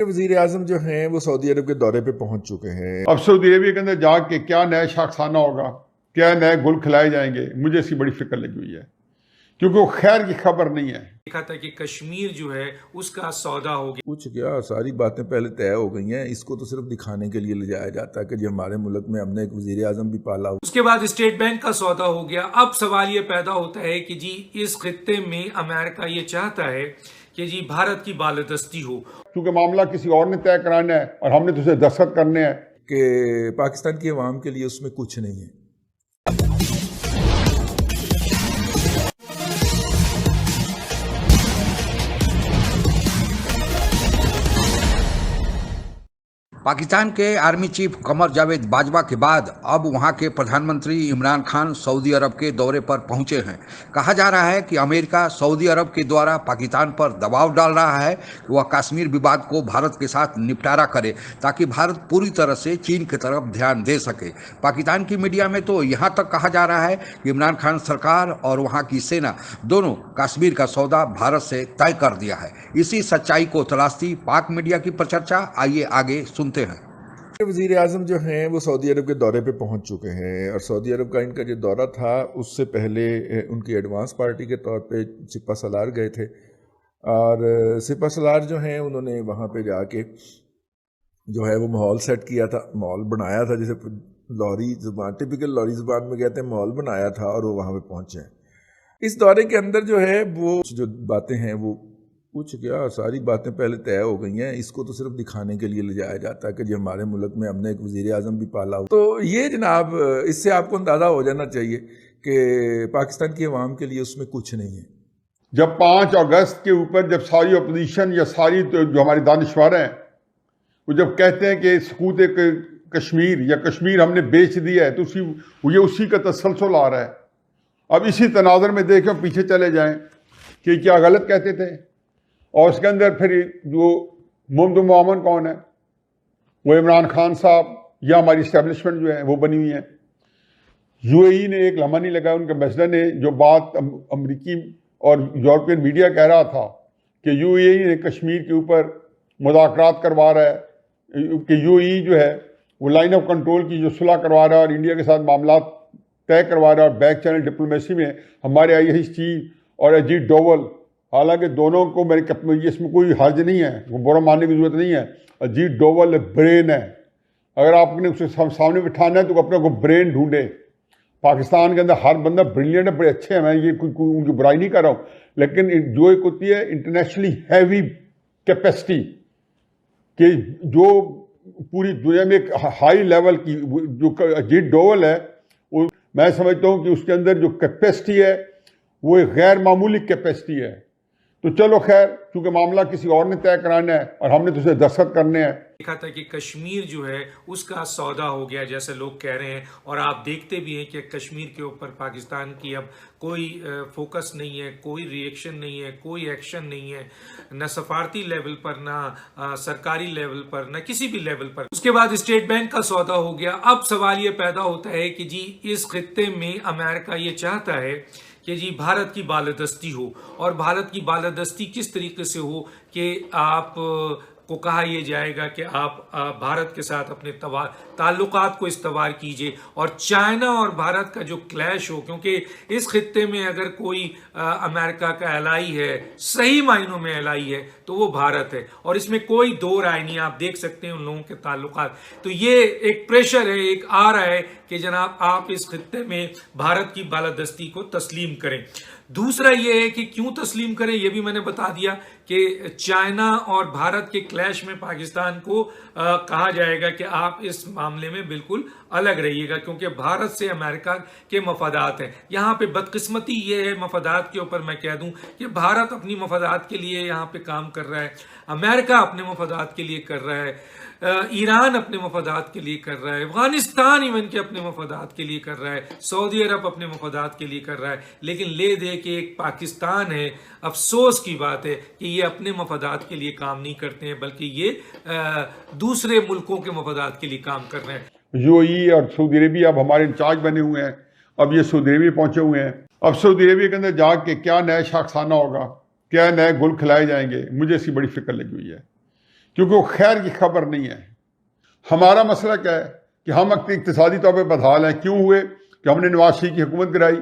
वज़ीर आज़म जो हैं वो सऊदी अरब के दौरे पे पहुंच चुके हैं। अब सऊदी अरबिया के अंदर जाके क्या नया शाखसाना होगा, क्या नए गुल खिलाए जाएंगे, मुझे इसकी बड़ी फिक्र लगी हुई है, क्योंकि वो खैर की खबर नहीं है। देखा था कि कश्मीर जो है उसका सौदा हो गया। कुछ क्या सारी बातें पहले तय हो गई हैं, इसको तो सिर्फ दिखाने के लिए ले जाया जाता है कि जी हमारे मुल्क में हमने एक वज़ीर आज़म भी पाला। उसके बाद स्टेट बैंक का सौदा हो गया। अब सवाल ये पैदा होता है कि जी इस खित्ते में अमेरिका ये चाहता है कि जी भारत की बालादस्ती हो, क्योंकि मामला किसी और ने तय कराना है और हमने तो उसे दस्तखत करने हैं कि पाकिस्तान की अवाम के लिए उसमें कुछ नहीं है। पाकिस्तान के आर्मी चीफ कमर जावेद बाजवा के बाद अब वहां के प्रधानमंत्री इमरान खान सऊदी अरब के दौरे पर पहुंचे हैं। कहा जा रहा है कि अमेरिका सऊदी अरब के द्वारा पाकिस्तान पर दबाव डाल रहा है कि वह कश्मीर विवाद को भारत के साथ निपटारा करे, ताकि भारत पूरी तरह से चीन की तरफ ध्यान दे सके। पाकिस्तान की मीडिया में तो यहाँ तक कहा जा रहा है कि इमरान खान सरकार और वहाँ की सेना दोनों कश्मीर का सौदा भारत से तय कर दिया है। इसी सच्चाई को तलाशती पाक मीडिया की प्रचर्चा आइए आगे सुनते हैं। वज़ीर आज़म जो हैं वो सऊदी अरब के दौरे पे पहुंच चुके हैं और सऊदी अरब का इनका जो दौरा था उससे पहले उनकी एडवांस पार्टी के तौर पे सिपा सलार गए थे और सिपा सलार जो हैं उन्होंने वहाँ पे जाके जो है वो माहौल सेट किया था, माहौल बनाया था, जैसे लॉरी ज़ुबान टिपिकल लॉरी ज़ुबान में कहते हैं, माहौल बनाया था और वो वहाँ पे पहुँचे हैं। इस दौरे के अंदर जो है वो जो बातें हैं वो कुछ क्या सारी बातें पहले तय हो गई हैं, इसको तो सिर्फ दिखाने के लिए ले जाया जाता है कि जी हमारे मुल्क में हमने एक वज़ीर आज़म भी पाला। तो ये जनाब इससे आपको अंदाज़ा हो जाना चाहिए कि पाकिस्तान की अवाम के लिए उसमें कुछ नहीं है। जब 5 अगस्त के ऊपर जब सारी अपोजिशन या सारी तो जो हमारे दानिशवर हैं वो जब कहते हैं कि सकूत कश्मीर या कश्मीर हमने बेच दिया है, तो ये उसी का तसलसल आ रहा है। अब इसी तनाज़र में देखें, पीछे चले जाएं कि क्या गलत कहते थे, और उसके अंदर फिर जो मुमदुम मोमन कौन है, वो इमरान खान साहब या हमारी इस्टेब्लिशमेंट जो है वो बनी हुई है। यूएई ने एक लम्हा नहीं लगाया, उनके एम्बेसडर ने जो बात अमरीकी और यूरोपियन मीडिया कह रहा था कि यूएई ने कश्मीर के ऊपर मुज़ाकरात करवा रहा है, कि यूएई जो है वो लाइन ऑफ कंट्रोल की जो सुलह करवा रहा है और इंडिया के साथ मामला तय करवा रहा है। और बैक चैनल डिप्लोमेसी में हमारे IAS चीफ और अजीत डोवल, हालांकि दोनों को मेरे इसमें कोई हर्ज नहीं है, वो बुरा मानने की जरूरत नहीं है। अजीत डोवल ब्रेन है, अगर आपने उसे सामने बिठाना है तो अपने को ब्रेन ढूंढे। पाकिस्तान के अंदर हर बंदा ब्रिलियंट है, बड़े अच्छे हैं, मैं ये कोई उनकी बुराई नहीं कर रहा हूँ, लेकिन जो एक होती है इंटरनेशनली हैवी कैपेसिटी कि जो पूरी दुनिया में एक हाई लेवल की जो अजीत डोवल है, वो मैं समझता हूँ कि उसके अंदर जो कैपेसिटी है वो एक गैर मामूली कैपेसिटी है। तो चलो खैर, क्योंकि मामला किसी और ने तय कराना है और हमने तो उसे दस्तखत करने हैं। देखा था कि कश्मीर जो है उसका सौदा हो गया जैसे लोग कह रहे हैं, और आप देखते भी हैं कि कश्मीर के ऊपर पाकिस्तान की अब कोई फोकस नहीं है, कोई रिएक्शन नहीं है, कोई एक्शन नहीं है, न सफारती लेवल पर, ना सरकारी लेवल पर, न किसी भी लेवल पर। उसके बाद स्टेट बैंक का सौदा हो गया। अब सवाल ये पैदा होता है कि जी इस खित्ते में अमेरिका ये चाहता है कि जी भारत की बालादस्ती हो, और भारत की बालादस्ती किस तरीके से हो कि आप को कहा यह जाएगा कि आप भारत के साथ अपने ताल्लुकात को इस्तवार कीजिए और चाइना और भारत का जो क्लैश हो, क्योंकि इस खित्ते में अगर कोई अमेरिका का एलाई है, सही मायनों में एलाई है, तो वो भारत है, और इसमें कोई दो राय नहीं। आप देख सकते हैं उन लोगों के ताल्लुकात। तो ये एक प्रेशर है, एक आ रहा है कि जनाब आप इस खित्ते में भारत की बालादस्ती को तस्लीम करें। दूसरा ये है कि क्यों तस्लीम करें, ये भी मैंने बता दिया कि चाइना और भारत के क्लैश में पाकिस्तान को कहा जाएगा कि आप इस मामले में बिल्कुल अलग रहिएगा, क्योंकि भारत से अमेरिका के मफादात हैं। यहाँ पे बदकिस्मती ये है मफादात के ऊपर, मैं कह दूं कि भारत अपनी मफादात के लिए यहाँ पे काम कर रहा है, अमेरिका अपने मफादात के लिए कर रहा है, ईरान अपने मफादात के लिए कर रहा है, अफगानिस्तान इवन के अपने मफादात के लिए कर रहा है, सऊदी अरब अपने मफादात के लिए कर रहा है, लेकिन ले दे के एक पाकिस्तान है। अफसोस की बात है कि ये अपने मफादात के लिए काम नहीं करते हैं, बल्कि ये दूसरे मुल्कों के मफादात के लिए काम कर रहे हैं। यूएई और सऊदी अरेबिया अब हमारे इंचार्ज बने हुए हैं, अब ये सऊदी अरेबिया पहुंचे हुए हैं। अब सऊदी अरेबिया के अंदर जाके क्या नया शाखसाना होगा, क्या नए गुल खिलाए जाएंगे, मुझे इसकी बड़ी फिक्र लगी हुई है, क्योंकि वो खैर की खबर नहीं है। हमारा मसला क्या है कि हम इक्तिसादी तौर पर बदहाल हैं। क्यों हुए कि हमने नवाज शरीफ की हुकूमत गिराई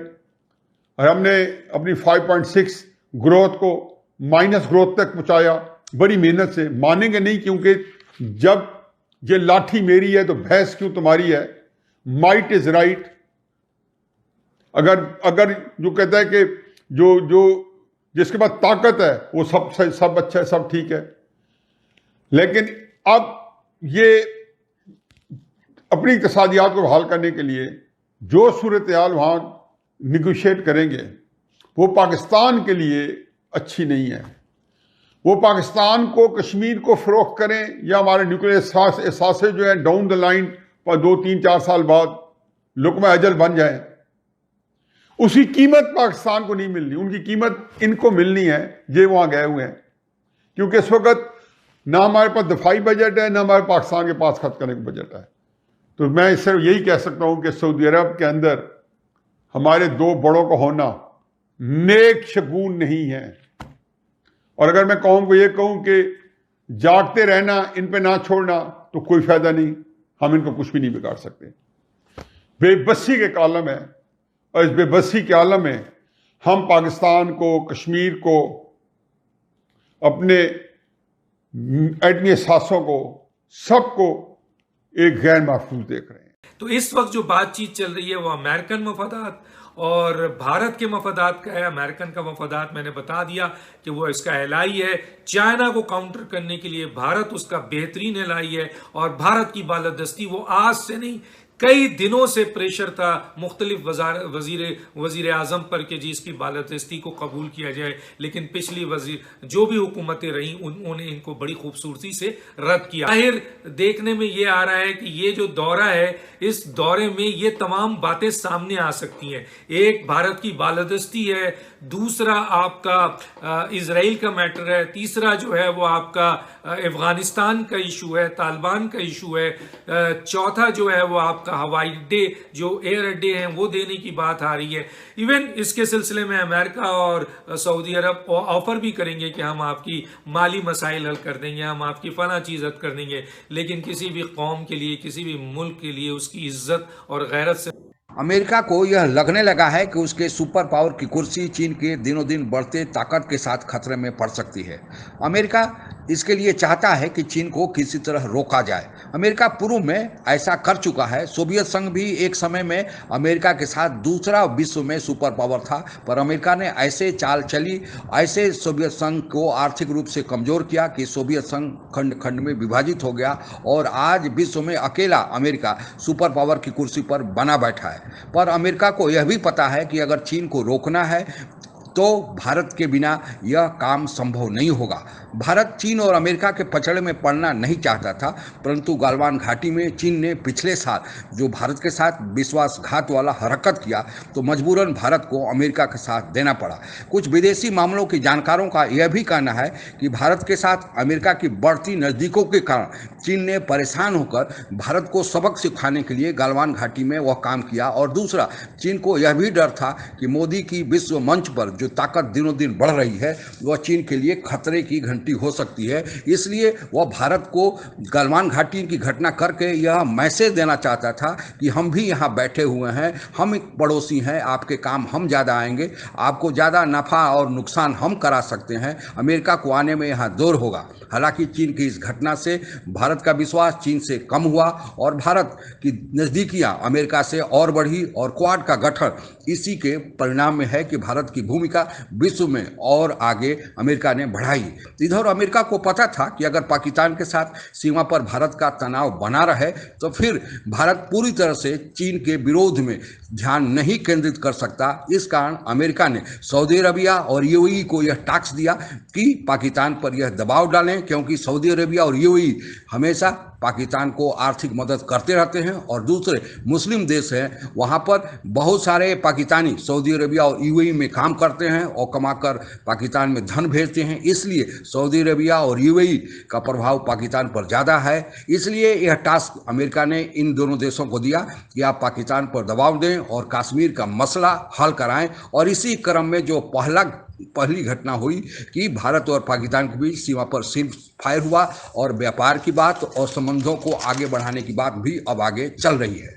और हमने अपनी 5.6 ग्रोथ को माइनस ग्रोथ तक पहुंचाया बड़ी मेहनत से। मानेंगे नहीं, क्योंकि जब ये लाठी मेरी है तो भैंस क्यों तुम्हारी है। Might is right. अगर जो कहता है कि जो जिसके पास ताकत है वो सब अच्छा है, सब ठीक है। लेकिन अब ये अपनी इक़्तिसादियात को बहाल करने के लिए जो सूरत हाल वहाँ निगोशिएट करेंगे वो पाकिस्तान के लिए अच्छी नहीं है। वो पाकिस्तान को, कश्मीर को फ़रोख्त करें या हमारे न्यूक्लियर एहसास जो है डाउन द लाइन पर 2, 3, 4 साल बाद लुक़मा अजल बन जाए, उसकी कीमत पाकिस्तान को नहीं मिलनी। उनकी कीमत इनको मिलनी है, ये वहाँ गए हुए हैं। क्योंकि इस वक्त ना हमारे पास दफाई बजट है, ना हमारे पाकिस्तान के पास खर्च करने का बजट है। तो मैं इससे यही कह सकता हूँ कि सऊदी अरब के अंदर हमारे 2 बड़ों का होना नेक शगुन नहीं है। और अगर मैं कौम को ये कहूँ कि जागते रहना, इन पे ना छोड़ना, तो कोई फायदा नहीं। हम इनको कुछ भी नहीं बिगाड़ सकते। बेबसी के आलम है और इस बेबसी के आलम में हम पाकिस्तान को, कश्मीर को, अपने एटमी एहसासों को, सबको एक गैर महफूज देख रहे हैं। तो इस वक्त जो बातचीत चल रही है वो अमेरिकन मफादात और भारत के मफादात का है। अमेरिकन का मफादात मैंने बता दिया कि वो इसका एलाई है। चाइना को काउंटर करने के लिए भारत उसका बेहतरीन एलाई है और भारत की बालादस्ती वो आज से नहीं, कई दिनों से प्रेशर था मुख्तलिफ वजीर आजम पर कि जी इसकी बालादस्ती को कबूल किया जाए। लेकिन पिछली जो भी हुकूमतें रहीं उन्होंने इनको बड़ी खूबसूरती से रद्द किया। जाहिर देखने में ये आ रहा है कि ये जो दौरा है, इस दौरे में ये तमाम बातें सामने आ सकती हैं। एक भारत की बालादस्ती है, दूसरा आपका इजराइल का मैटर है, तीसरा जो है वो आपका अफगानिस्तान का इशू है, तालिबान का इशू है, चौथा जो है वो आपका हवाई अड्डे, जो एयर अड्डे हैं वो देने की बात आ रही है। इवन इसके सिलसिले में अमेरिका और सऊदी अरब ऑफर भी करेंगे कि हम आपकी माली मसाइल हल कर देंगे, हम आपकी फला चीज़ हल कर देंगे। लेकिन किसी भी कौम के लिए, किसी भी मुल्क के लिए उसकी इज्जत और गैरत से अमेरिका को यह लगने लगा है कि उसके सुपर पावर की कुर्सी चीन के दिनों दिन बढ़ते ताकत के साथ खतरे में पड़ सकती है। अमेरिका इसके लिए चाहता है कि चीन को किसी तरह रोका जाए। अमेरिका पूर्व में ऐसा कर चुका है। सोवियत संघ भी एक समय में अमेरिका के साथ दूसरा विश्व में सुपर पावर था, पर अमेरिका ने ऐसे चाल चली, ऐसे सोवियत संघ को आर्थिक रूप से कमज़ोर किया कि सोवियत संघ खंड खंड में विभाजित हो गया और आज विश्व में अकेला अमेरिका सुपर पावर की कुर्सी पर बना बैठा है। पर अमेरिका को यह भी पता है कि अगर चीन को रोकना है तो भारत के बिना यह काम संभव नहीं होगा। भारत चीन और अमेरिका के पचड़े में पड़ना नहीं चाहता था, परंतु गालवान घाटी में चीन ने पिछले साल जो भारत के साथ विश्वासघात वाला हरकत किया तो मजबूरन भारत को अमेरिका के साथ देना पड़ा। कुछ विदेशी मामलों के जानकारों का यह भी कहना है कि भारत के साथ अमेरिका की बढ़ती नज़दीकों के कारण चीन ने परेशान होकर भारत को सबक सिखाने के लिए गालवान घाटी में वह काम किया। और दूसरा, चीन को यह भी डर था कि मोदी की विश्व मंच पर जो ताकत दिनों दिन बढ़ रही है वह चीन के लिए खतरे की घंटी हो सकती है। इसलिए वह भारत को गलवान घाटी की घटना करके यह मैसेज देना चाहता था कि हम भी यहाँ बैठे हुए हैं, हम एक पड़ोसी हैं, आपके काम हम ज़्यादा आएंगे, आपको ज़्यादा नफ़ा और नुकसान हम करा सकते हैं, अमेरिका को आने में यहाँ देर होगा। हालांकि चीन की इस घटना से भारत का विश्वास चीन से कम हुआ और भारत की नज़दीकियाँ अमेरिका से और बढ़ी और क्वाड का गठन इसी के परिणाम में है कि भारत की भूमिका विश्व में और आगे अमेरिका ने बढ़ाई। इधर अमेरिका को पता था कि अगर पाकिस्तान के साथ सीमा पर भारत का तनाव बना रहे तो फिर भारत पूरी तरह से चीन के विरोध में ध्यान नहीं केंद्रित कर सकता। इस कारण अमेरिका ने सऊदी अरबिया और यूएई को यह टास्क दिया कि पाकिस्तान पर यह दबाव डालें, क्योंकि सऊदी अरबिया और यूएई हमेशा पाकिस्तान को आर्थिक मदद करते रहते हैं और दूसरे मुस्लिम देश हैं वहाँ पर बहुत सारे पाकिस्तानी सऊदी अरबिया और यूएई में काम करते हैं और कमाकर पाकिस्तान में धन भेजते हैं। इसलिए सऊदी अरबिया और यूएई का प्रभाव पाकिस्तान पर ज़्यादा है। इसलिए यह टास्क अमेरिका ने इन दोनों देशों को दिया कि आप पाकिस्तान पर दबाव दें और कश्मीर का मसला हल कराएं। और इसी क्रम में जो पहला पहली घटना हुई कि भारत और पाकिस्तान के बीच सीमा पर सीज फायर हुआ और व्यापार की बात और संबंधों को आगे बढ़ाने की बात भी अब आगे चल रही है।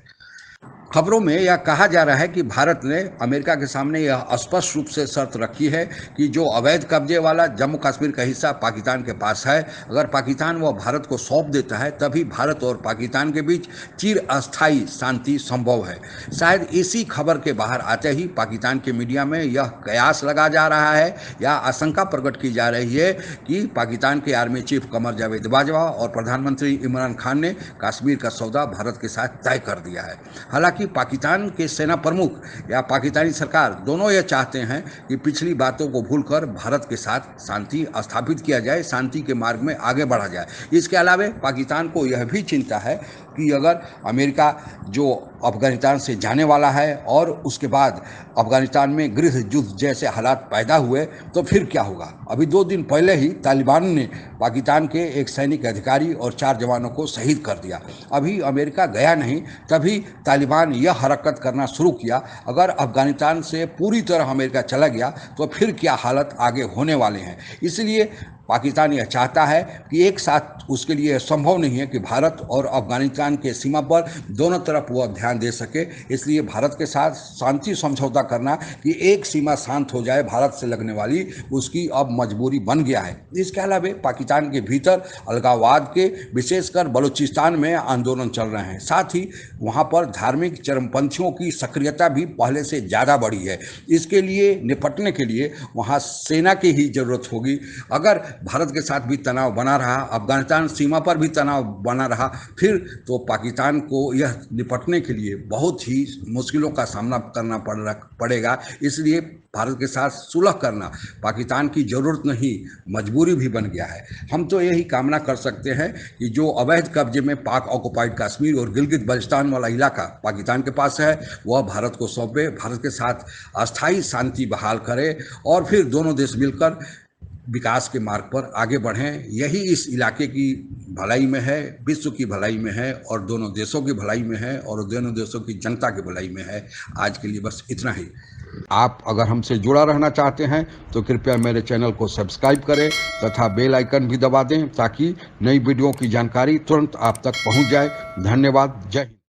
खबरों में यह कहा जा रहा है कि भारत ने अमेरिका के सामने यह स्पष्ट रूप से शर्त रखी है कि जो अवैध कब्जे वाला जम्मू कश्मीर का हिस्सा पाकिस्तान के पास है, अगर पाकिस्तान वह भारत को सौंप देता है तभी भारत और पाकिस्तान के बीच चिर अस्थायी शांति संभव है। शायद इसी खबर के बाहर आते ही पाकिस्तान के मीडिया में यह कयास लगा जा रहा है या आशंका प्रकट की जा रही है कि पाकिस्तान के आर्मी चीफ कमर जावेद बाजवा और प्रधानमंत्री इमरान खान ने कश्मीर का सौदा भारत के साथ तय कर दिया है। हालांकि पाकिस्तान के सेना प्रमुख या पाकिस्तानी सरकार दोनों यह चाहते हैं कि पिछली बातों को भूलकर भारत के साथ शांति स्थापित किया जाए, शांति के मार्ग में आगे बढ़ा जाए। इसके अलावा पाकिस्तान को यह भी चिंता है कि अगर अमेरिका जो अफगानिस्तान से जाने वाला है और उसके बाद अफगानिस्तान में गृह युद्ध जैसे हालात पैदा हुए तो फिर क्या होगा। अभी 2 दिन पहले ही तालिबान ने पाकिस्तान के एक सैनिक अधिकारी और 4 जवानों को शहीद कर दिया। अभी अमेरिका गया नहीं तभी तालिबान यह हरकत करना शुरू किया। अगर अफगानिस्तान से पूरी तरह अमेरिका चला गया तो फिर क्या हालत आगे होने वाले हैं। इसलिए पाकिस्तान यह चाहता है कि एक साथ उसके लिए संभव नहीं है कि भारत और अफगानिस्तान के सीमा पर दोनों तरफ वह ध्यान दे सके। इसलिए भारत के साथ शांति समझौता करना कि एक सीमा शांत हो जाए भारत से लगने वाली, उसकी अब मजबूरी बन गया है। इसके अलावा पाकिस्तान के भीतर अलगाववाद के विशेषकर बलूचिस्तान में आंदोलन चल रहे हैं। साथ ही वहाँ पर धार्मिक चरमपंथियों की सक्रियता भी पहले से ज़्यादा बढ़ी है। इसके लिए निपटने के लिए वहाँ सेना की ही जरूरत होगी। अगर भारत के साथ भी तनाव बना रहा, अफगानिस्तान सीमा पर भी तनाव बना रहा, फिर तो पाकिस्तान को यह निपटने के लिए बहुत ही मुश्किलों का सामना करना पड़ेगा। इसलिए भारत के साथ सुलह करना पाकिस्तान की ज़रूरत नहीं, मजबूरी भी बन गया है। हम तो यही कामना कर सकते हैं कि जो अवैध कब्जे में पाक ऑक्युपाइड कश्मीर और गिलगित बल्टिस्तान वाला इलाका पाकिस्तान के पास है वह भारत को सौंपे, भारत के साथ अस्थायी शांति बहाल करे और फिर दोनों देश मिलकर विकास के मार्ग पर आगे बढ़ें। यही इस इलाके की भलाई में है, विश्व की भलाई में है और दोनों देशों की भलाई में है और दोनों देशों की जनता की भलाई में है। आज के लिए बस इतना ही। आप अगर हमसे जुड़ा रहना चाहते हैं तो कृपया मेरे चैनल को सब्सक्राइब करें तथा बेल आइकन भी दबा दें ताकि नई वीडियो की जानकारी तुरंत आप तक पहुंच जाए। धन्यवाद। जय हिंद।